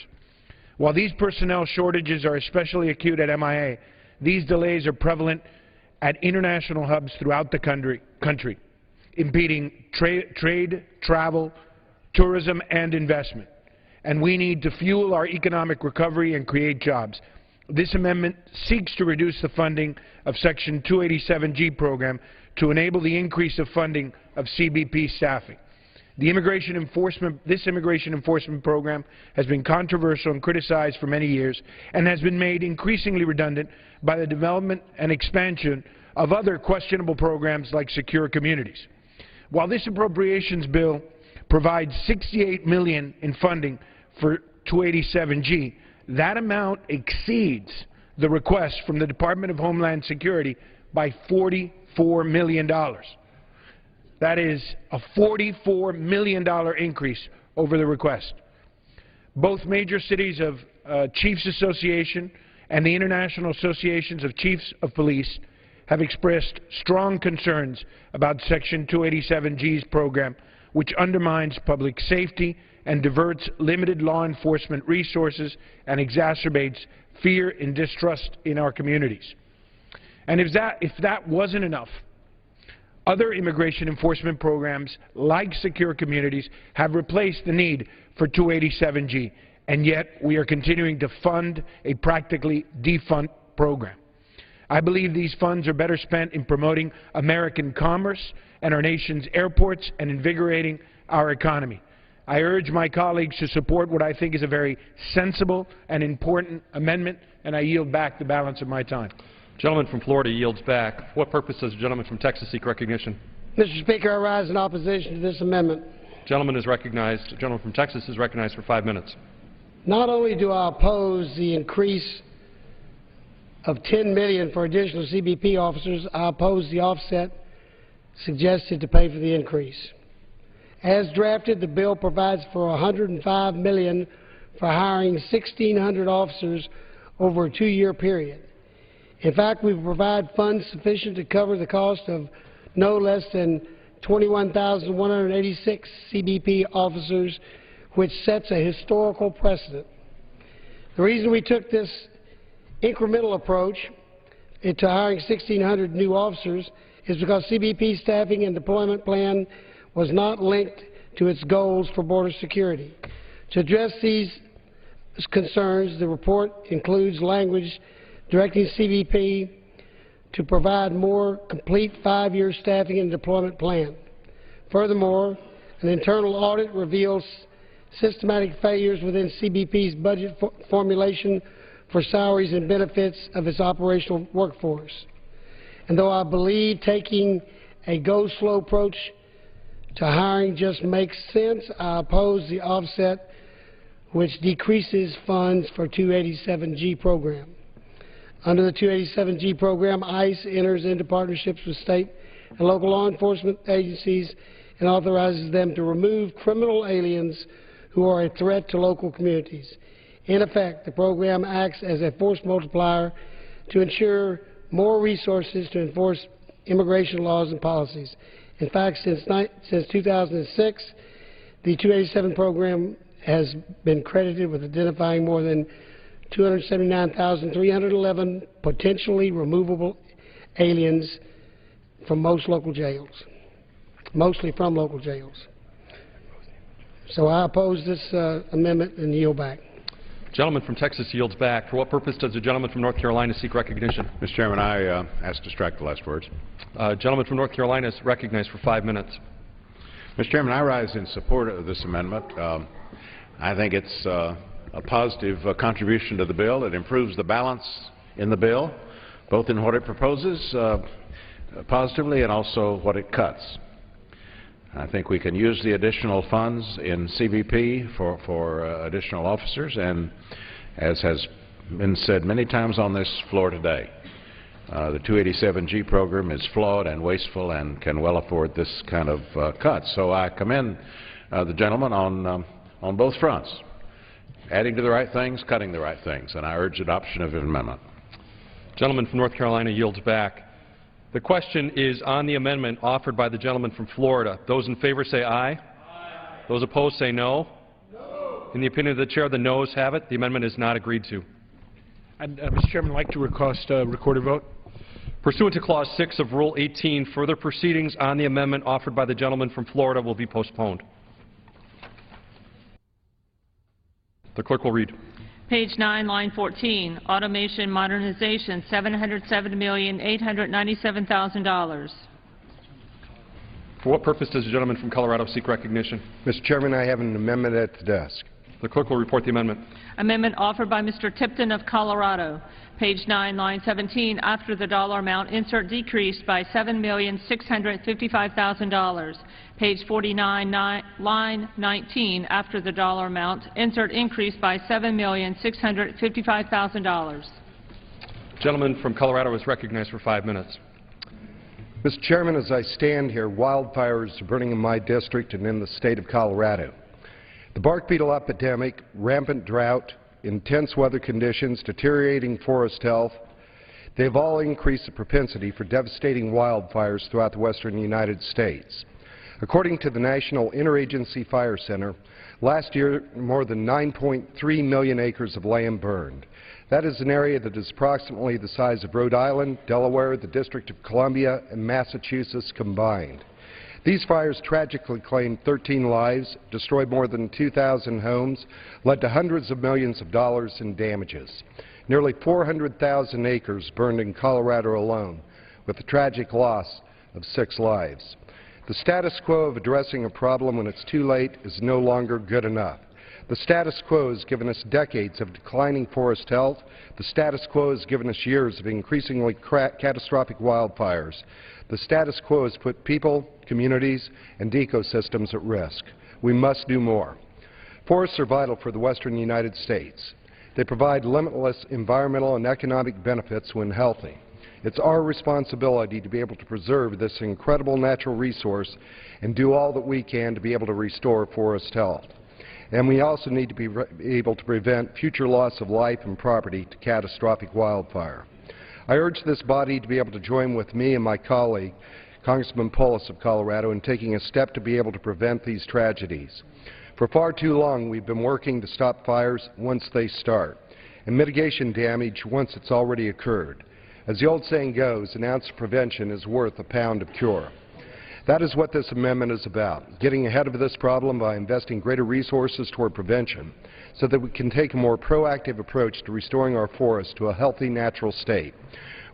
While these personnel shortages are especially acute at MIA, these delays are prevalent at international hubs throughout the country, impeding trade, travel, tourism, and investment. And we need to fuel our economic recovery and create jobs. This amendment seeks to reduce the funding of Section 287G program to enable the increase of funding of CBP staffing. This immigration enforcement program has been controversial and criticized for many years and has been made increasingly redundant by the development and expansion of other questionable programs like Secure Communities. While this appropriations bill provides $68 million in funding for 287G, that amount exceeds the request from the Department of Homeland Security by $44 million. That is a $44 million increase over the request. Both major cities of Chiefs Association and the International Associations of Chiefs of Police have expressed strong concerns about Section 287G's program, which undermines public safety and diverts limited law enforcement resources and exacerbates fear and distrust in our communities. And if that wasn't enough, other immigration enforcement programs like Secure Communities have replaced the need for 287G, and yet we are continuing to fund a practically defunct program. I believe these funds are better spent in promoting American commerce and our nation's airports and invigorating our economy. I urge my colleagues to support what I think is a very sensible and important amendment, and I yield back the balance of my time. Gentleman from Florida yields back. For what purpose does the gentleman from Texas seek recognition? Mr. Speaker, I rise in opposition to this amendment. Gentleman is recognized. The gentleman from Texas is recognized for 5 minutes. Not only do I oppose the increase of $10 million for additional CBP officers, I oppose the offset suggested to pay for the increase. As drafted, the bill provides for $105 million for hiring 1,600 officers over a 2-year period. In fact, we provide funds sufficient to cover the cost of no less than 21,186 CBP officers, which sets a historical precedent. The reason we took this incremental approach to hiring 1,600 new officers is because CBP's staffing and deployment plan was not linked to its goals for border security. To address these concerns, the report includes language directing CBP to provide more complete 5-year staffing and deployment plan. Furthermore, an internal audit reveals systematic failures within CBP's budget formulation for salaries and benefits of its operational workforce. And though I believe taking a go-slow approach to hiring just makes sense, I oppose the offset which decreases funds for 287G program. Under the 287G program, ICE enters into partnerships with state and local law enforcement agencies and authorizes them to remove criminal aliens who are a threat to local communities. In effect, the program acts as a force multiplier to ensure more resources to enforce immigration laws and policies. In fact, since 2006, the 287 program has been credited with identifying more than 279,311 potentially removable aliens from most local jails, mostly from local jails. So I oppose this amendment and yield back. Gentleman from Texas yields back. For what purpose does the gentleman from North Carolina seek recognition? Mr. Chairman, I ask to strike the last words. Gentleman from North Carolina is recognized for 5 minutes. Mr. Chairman, I rise in support of this amendment. I think it's a positive contribution to the bill. It improves the balance in the bill, both in what it proposes positively and also what it cuts. I think we can use the additional funds in CBP for additional officers, and as has been said many times on this floor today, the 287G program is flawed and wasteful and can well afford this kind of cut. So I commend the gentleman on both fronts, adding to the right things, cutting the right things, and I urge adoption of his amendment. Gentleman from North Carolina yields back. The question is on the amendment offered by the gentleman from Florida. Those in favor say aye. Aye. Those opposed say no. No. In the opinion of the chair, the noes have it. The amendment is not agreed to. Mr. Chairman, I'd like to request a recorded vote. Pursuant to Clause 6 of Rule 18, further proceedings on the amendment offered by the gentleman from Florida will be postponed. The clerk will read. Page 9, line 14, automation modernization, $707,897,000. For what purpose does the gentleman from Colorado seek recognition? Mr. Chairman, I have an amendment at the desk. The clerk will report the amendment. Amendment offered by Mr. Tipton of Colorado. Page 9, line 17, after the dollar amount, insert decreased by $7,655,000. Page 49, line 19, after the dollar amount, insert increased by $7,655,000. Gentleman from Colorado is recognized for 5 minutes. Mr. Chairman, as I stand here, wildfires are burning in my district and in the state of Colorado. The bark beetle epidemic, rampant drought, intense weather conditions, deteriorating forest health, they've all increased the propensity for devastating wildfires throughout the western United States. According to the National Interagency Fire Center, last year more than 9.3 million acres of land burned. That is an area that is approximately the size of Rhode Island, Delaware, the District of Columbia, and Massachusetts combined. These fires tragically claimed 13 lives, destroyed more than 2,000 homes, led to hundreds of millions of dollars in damages. Nearly 400,000 acres burned in Colorado alone, with the tragic loss of 6 lives. The status quo of addressing a problem when it's too late is no longer good enough. The status quo has given us decades of declining forest health. The status quo has given us years of increasingly catastrophic wildfires. The status quo has put people, communities, and ecosystems at risk. We must do more. Forests are vital for the western United States. They provide limitless environmental and economic benefits when healthy. It's our responsibility to be able to preserve this incredible natural resource and do all that we can to be able to restore forest health. And we also need to be able to prevent future loss of life and property to catastrophic wildfire. I urge this body to be able to join with me and my colleague, Congressman Polis of Colorado, in taking a step to be able to prevent these tragedies. For far too long, we've been working to stop fires once they start, and mitigation damage once it's already occurred. As the old saying goes, an ounce of prevention is worth a pound of cure. That is what this amendment is about, getting ahead of this problem by investing greater resources toward prevention so that we can take a more proactive approach to restoring our forests to a healthy natural state.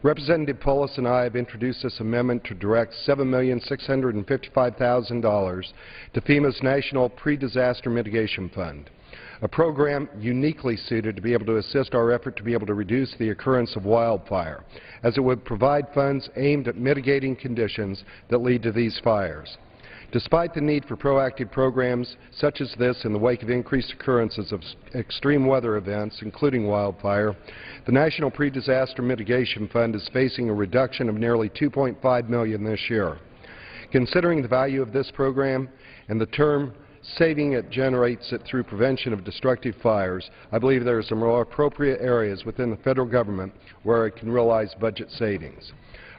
Representative Polis and I have introduced this amendment to direct $7,655,000 to FEMA's National Pre-Disaster Mitigation Fund, a program uniquely suited to be able to assist our effort to be able to reduce the occurrence of wildfire, as it would provide funds aimed at mitigating conditions that lead to these fires. Despite the need for proactive programs such as this in the wake of increased occurrences of extreme weather events, including wildfire, the National Pre-Disaster Mitigation Fund is facing a reduction of nearly $2.5 million this year. Considering the value of this program and the term saving it generates it through prevention of destructive fires, I believe there are some more appropriate areas within the federal government where it can realize budget savings.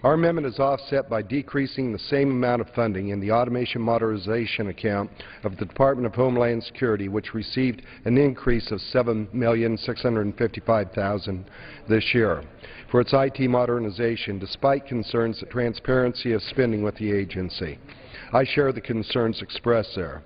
Our amendment is offset by decreasing the same amount of funding in the Automation Modernization account of the Department of Homeland Security, which received an increase of $7,655,000 this year for its IT modernization, despite concerns that transparency of spending with the agency. I share the concerns expressed there.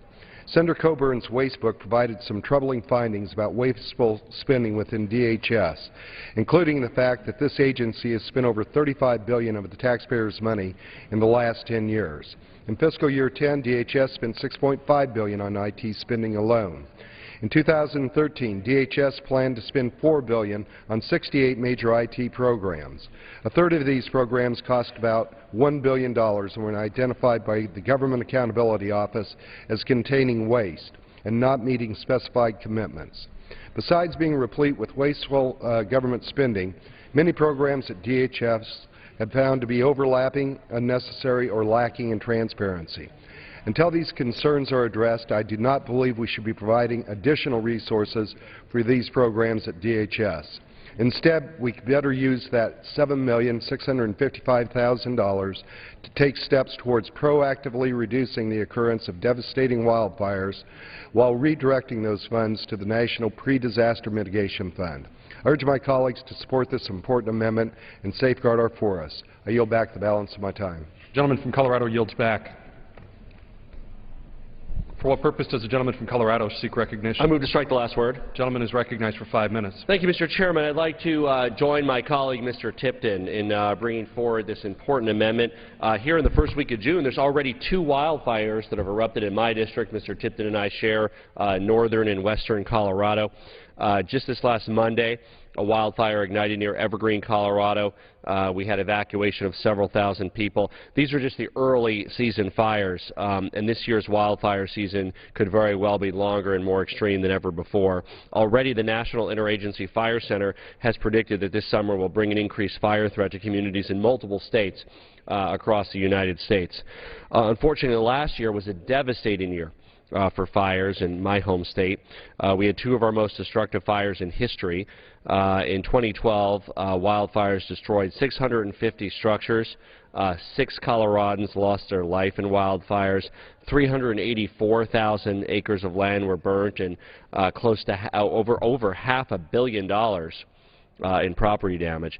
Senator Coburn's Waste Book provided some troubling findings about wasteful spending within DHS, including the fact that this agency has spent over $35 billion of the taxpayers' money in the last 10 years. In fiscal year 10, DHS spent $6.5 billion on IT spending alone. In 2013, DHS planned to spend $4 billion on 68 major IT programs. A third of these programs cost about $1 billion and were identified by the Government Accountability Office as containing waste and not meeting specified commitments. Besides being replete with wasteful government spending, many programs at DHS have found to be overlapping, unnecessary, or lacking in transparency. Until these concerns are addressed, I do not believe we should be providing additional resources for these programs at DHS. Instead, we better use that $7,655,000 to take steps towards proactively reducing the occurrence of devastating wildfires while redirecting those funds to the National Pre-Disaster Mitigation Fund. I urge my colleagues to support this important amendment and safeguard our forests. I yield back the balance of my time. The gentleman from Colorado yields back. For what purpose does the gentleman from Colorado seek recognition? I move to strike the last word. The gentleman is recognized for 5 minutes. Thank you, Mr. Chairman. I'd like to join my colleague, Mr. Tipton, in bringing forward this important amendment. Here in the first week of June, there's already 2 wildfires that have erupted in my district. Mr. Tipton and I share northern and western Colorado. Just this last Monday, a wildfire ignited near Evergreen, Colorado. We had evacuation of several thousand people. These are just the early season fires, and this year's wildfire season could very well be longer and more extreme than ever before. Already the National Interagency Fire Center has predicted that this summer will bring an increased fire threat to communities in multiple states across the United States. Unfortunately, last year was a devastating year for fires in my home state. We had 2 of our most destructive fires in history. In 2012, wildfires destroyed 650 structures. 6 Coloradans lost their life in wildfires. 384,000 acres of land were burnt, and close to over $500 million in property damage.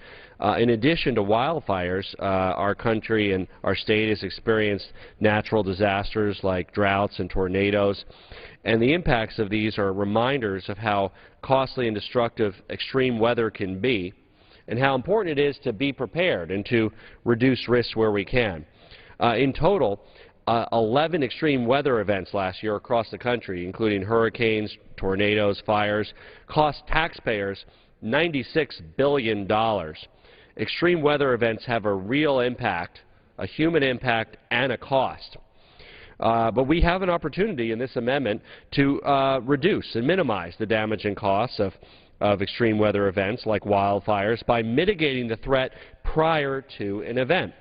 In addition to wildfires, our country and our state has experienced natural disasters like droughts and tornadoes, and the impacts of these are reminders of how costly and destructive extreme weather can be and how important it is to be prepared and to reduce risks where we can. In total, 11 extreme weather events last year across the country, including hurricanes, tornadoes, fires, cost taxpayers $96 billion. Extreme weather events have a real impact, a human impact, and a cost. But we have an opportunity in this amendment to reduce and minimize the damage and costs of extreme weather events like wildfires by mitigating the threat prior to an event.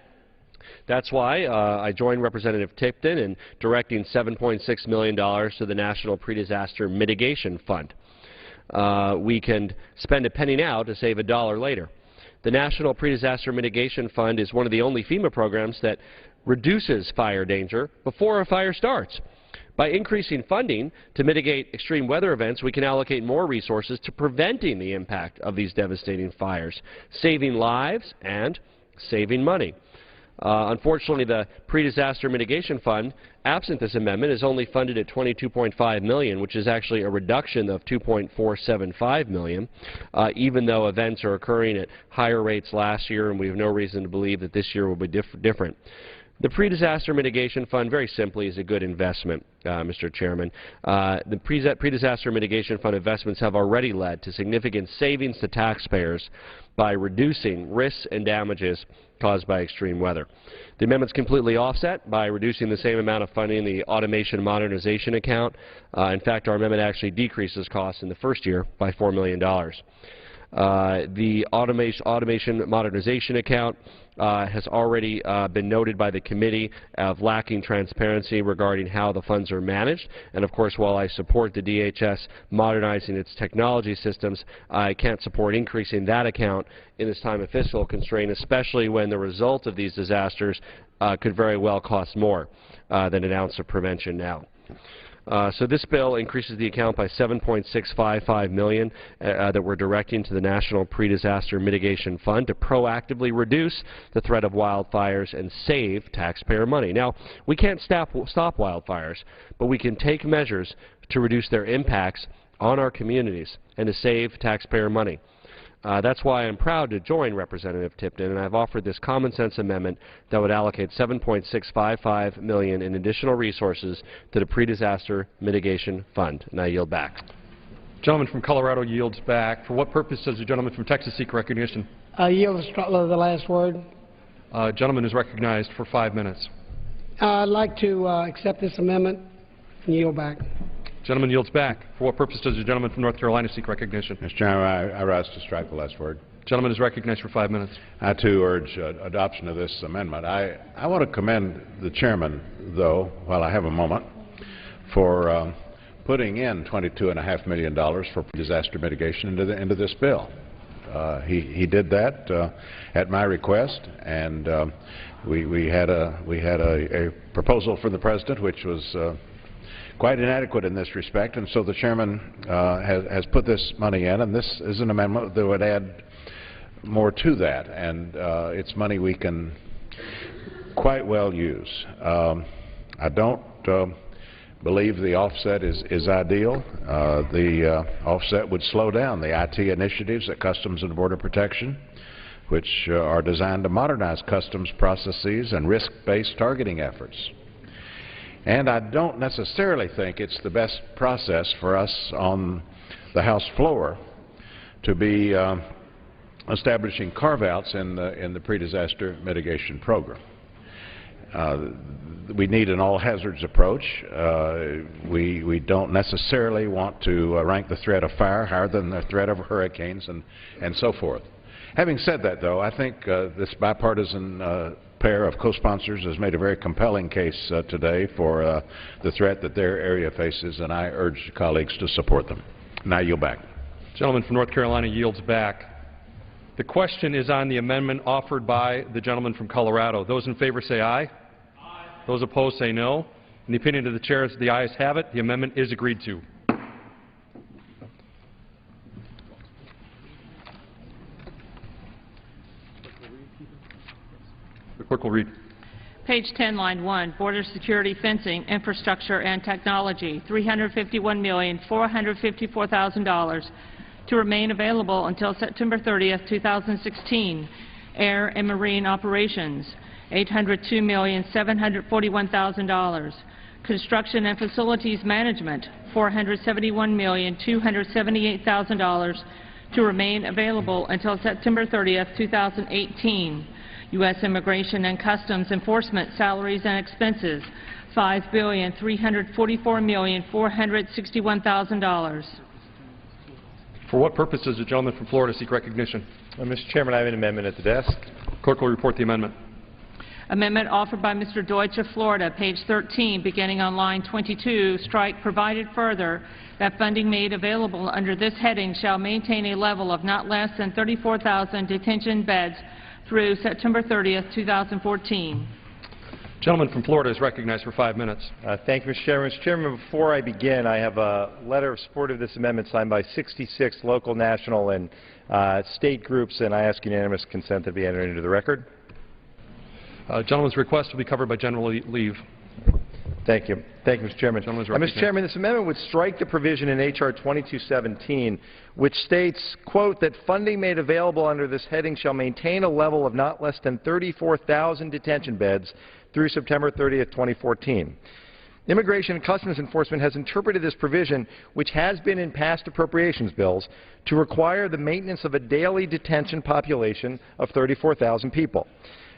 That's why I joined Representative Tipton in directing $7.6 million to the National Pre-Disaster Mitigation Fund. We can spend a penny now to save a dollar later. The National Pre-Disaster Mitigation Fund is one of the only FEMA programs that reduces fire danger before a fire starts. By increasing funding to mitigate extreme weather events, we can allocate more resources to preventing the impact of these devastating fires, saving lives and saving money. Unfortunately, the Pre-Disaster Mitigation Fund, absent this amendment, is only funded at $22.5 million, which is actually a reduction of $2.475 million, even though events are occurring at higher rates last year, and we have no reason to believe that this year will be different. The Pre-Disaster Mitigation Fund, very simply, is a good investment, Mr. Chairman. The Pre-Disaster Mitigation Fund investments have already led to significant savings to taxpayers by reducing risks and damages caused by extreme weather. The amendment's completely offset by reducing the same amount of funding in the Automation Modernization account. In fact, our amendment actually decreases costs in the first year by $4 million. The Automation Modernization account has already been noted by the committee of lacking transparency regarding how the funds are managed. And of course, while I support the DHS modernizing its technology systems, I can't support increasing that account in this time of fiscal constraint, especially when the result of these disasters could very well cost more than an ounce of prevention now. So this bill increases the account by $7.655 million that we're directing to the National Pre-Disaster Mitigation Fund to proactively reduce the threat of wildfires and save taxpayer money. Now, we can't stop wildfires, but we can take measures to reduce their impacts on our communities and to save taxpayer money. That's why I'm proud to join Representative Tipton, and I've offered this common-sense amendment that would allocate $7.655 million in additional resources to the Pre-Disaster Mitigation Fund. And I yield back. Gentleman from Colorado yields back. For what purpose does the gentleman from Texas seek recognition? I yield the last word. Gentleman is recognized for 5 minutes. I'd like to accept this amendment and yield back. Gentleman yields back. For what purpose does the gentleman from North Carolina seek recognition? Mr. Chairman, I rise to strike the last word. Gentleman is recognized for 5 minutes. I, too, urge adoption of this amendment. I want to commend the chairman, though, while I have a moment, for putting in $22.5 million for disaster mitigation into this bill. He did that at my request, and we had a proposal from the President which was quite inadequate in this respect, and so the chairman has put this money in, and this is an amendment that would add more to that, and it's money we can quite well use. I don't believe the offset is ideal. The offset would slow down the IT initiatives at Customs and Border Protection, which are designed to modernize customs processes and risk-based targeting efforts. And I don't necessarily think it's the best process for us on the House floor to be establishing carve-outs in the pre-disaster mitigation program. We need an all-hazards approach. We don't necessarily want to rank the threat of fire higher than the threat of hurricanes and so forth. Having said that, though, I think this bipartisan pair of co-sponsors has made a very compelling case today for the threat that their area faces, and I urge colleagues to support them. Now yield back. Gentleman from North Carolina yields back. The question is on the amendment offered by the gentleman from Colorado. Those in favor say aye. Aye. Those opposed say no. In the opinion of the chair, the ayes have it. The amendment is agreed to. The clerk will read. Page 10, line 1, Border Security Fencing, Infrastructure and Technology, $351,454,000 to remain available until September 30th, 2016. Air and Marine Operations, $802,741,000. Construction and Facilities Management, $471,278,000 to remain available until September 30th, 2018. U.S. Immigration and Customs Enforcement Salaries and Expenses, $5,344,461,000. For what purpose does the gentleman from Florida seek recognition? Mr. Chairman, I have an amendment at the desk. Clerk will report the amendment. Amendment offered by Mr. Deutsch of Florida, page 13, beginning on line 22, strike provided further that funding made available under this heading shall maintain a level of not less than 34,000 detention beds through September 30th, 2014. Gentleman from Florida is recognized for 5 minutes. Thank you, Mr. Chairman. Mr. Chairman, before I begin, I have a letter of support of this amendment signed by 66 local, national, and state groups, and I ask unanimous consent to be entered into the record. Gentleman's request will be covered by general leave. Thank you. Thank you, Mr. Chairman. Mr. Chairman, this amendment would strike the provision in H.R. 2217, which states, quote, that funding made available under this heading shall maintain a level of not less than 34,000 detention beds through September 30th, 2014. Immigration and Customs Enforcement has interpreted this provision, which has been in past appropriations bills, to require the maintenance of a daily detention population of 34,000 people.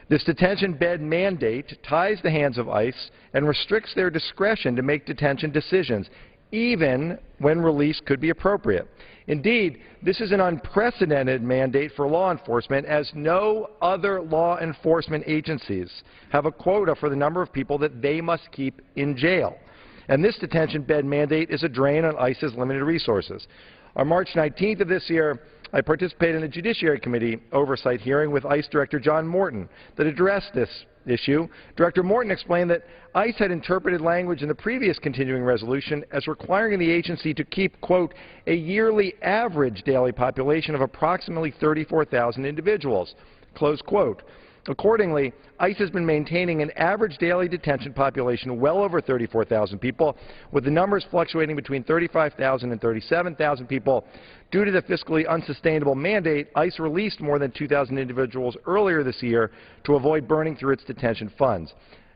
This detention bed mandate ties the hands of ICE and restricts their discretion to make detention decisions, even when release could be appropriate. Indeed, this is an unprecedented mandate for law enforcement, as no other law enforcement agencies have a quota for the number of people that they must keep in jail. And this detention bed mandate is a drain on ICE's limited resources. On March 19th of this year, I participated in a Judiciary Committee oversight hearing with ICE Director John Morton that addressed this issue. Director Morton explained that ICE had interpreted language in the previous continuing resolution as requiring the agency to keep, quote, a yearly average daily population of approximately 34,000 individuals, close quote. Accordingly, ICE has been maintaining an average daily detention population well over 34,000 people, with the numbers fluctuating between 35,000 and 37,000 people. Due to the fiscally unsustainable mandate, ICE released more than 2,000 individuals earlier this year to avoid burning through its detention funds.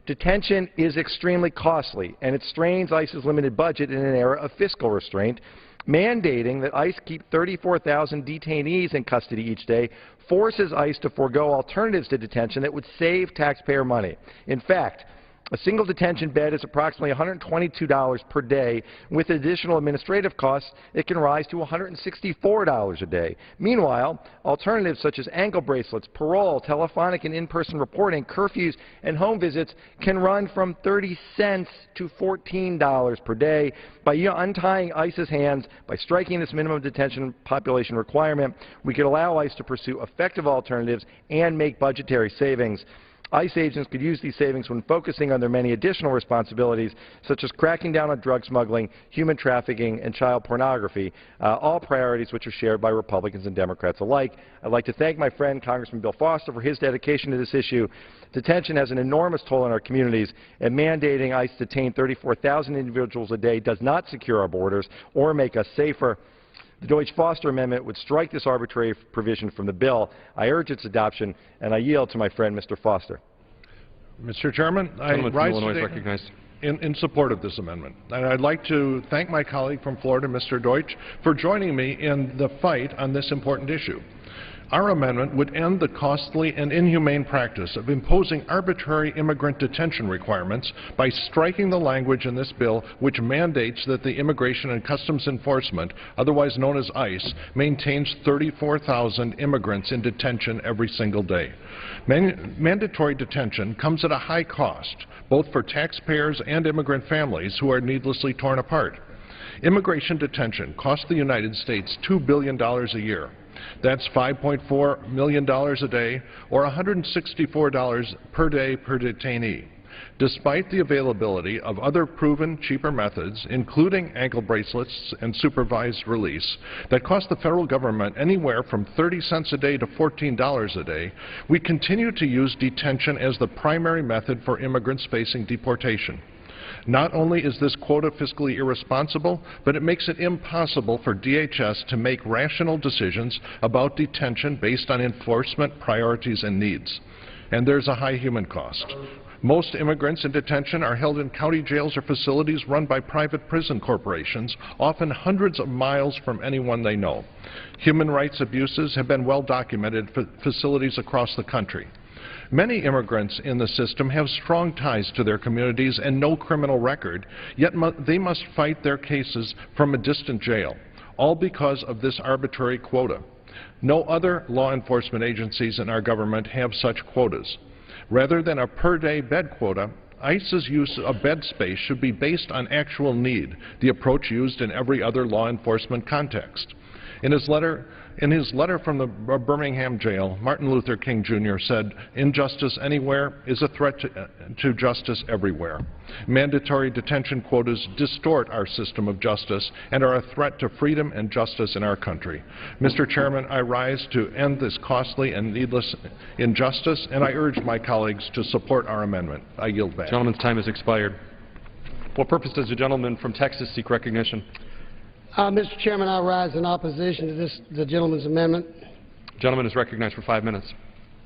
Detention is extremely costly, and it strains ICE's limited budget in an era of fiscal restraint. Mandating that ICE keep 34,000 detainees in custody each day forces ICE to forego alternatives to detention that would save taxpayer money. In fact, a single detention bed is approximately $122 per day. With additional administrative costs, it can rise to $164 a day. Meanwhile, alternatives such as ankle bracelets, parole, telephonic and in-person reporting, curfews, and home visits can run from 30 cents to $14 per day. By untying ICE's hands, by striking this minimum detention population requirement, we could allow ICE to pursue effective alternatives and make budgetary savings. ICE agents could use these savings when focusing on their many additional responsibilities, such as cracking down on drug smuggling, human trafficking, and child pornography, all priorities which are shared by Republicans and Democrats alike. I'd like to thank my friend, Congressman Bill Foster, for his dedication to this issue. Detention has an enormous toll on our communities, and mandating ICE detain 34,000 individuals a day does not secure our borders or make us safer. The Deutsch-Foster Amendment would strike this arbitrary provision from the bill. I urge its adoption, and I yield to my friend, Mr. Foster. Mr. Chairman, I rise today in support of this amendment. And I'd like to thank my colleague from Florida, Mr. Deutsch, for joining me in the fight on this important issue. Our amendment would end the costly and inhumane practice of imposing arbitrary immigrant detention requirements by striking the language in this bill which mandates that the Immigration and Customs Enforcement, otherwise known as ICE, maintains 34,000 immigrants in detention every single day. Mandatory detention comes at a high cost, both for taxpayers and immigrant families who are needlessly torn apart. Immigration detention costs the United States $2 billion a year. That's $5.4 million a day, or $164 per day per detainee. despite the availability of other proven cheaper methods, including ankle bracelets and supervised release, that cost the federal government anywhere from 30 cents a day to $14 a day, we continue to use detention as the primary method for immigrants facing deportation. Not only is this quota fiscally irresponsible, but it makes it impossible for DHS to make rational decisions about detention based on enforcement priorities and needs. And there's a high human cost. Most immigrants in detention are held in county jails or facilities run by private prison corporations, often hundreds of miles from anyone they know. Human rights abuses have been well documented at facilities across the country. Many immigrants in the system have strong ties to their communities and no criminal record, yet they must fight their cases from a distant jail, all because of this arbitrary quota. No other law enforcement agencies in our government have such quotas. Rather than a per-day bed quota, ICE's use of bed space should be based on actual need, the approach used in every other law enforcement context. In his letter from the Birmingham jail, Martin Luther King Jr. said, "Injustice anywhere is a threat to justice everywhere." Mandatory detention quotas distort our system of justice and are a threat to freedom and justice in our country. Mr. Chairman, I rise to end this costly and needless injustice, and I urge my colleagues to support our amendment. I yield back. The gentleman's time has expired. What purpose does the gentleman from Texas seek recognition? Mr. Chairman, I rise in opposition to the gentleman's amendment. The gentleman is recognized for 5 minutes.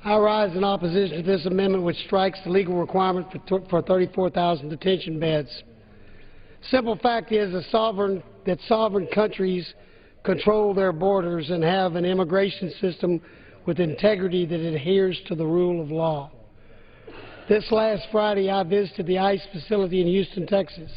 I rise in opposition to this amendment, which strikes the legal requirement for 34,000 detention beds. Simple fact is that sovereign countries control their borders and have an immigration system with integrity that adheres to the rule of law. This last Friday, I visited the ICE facility in Houston, Texas.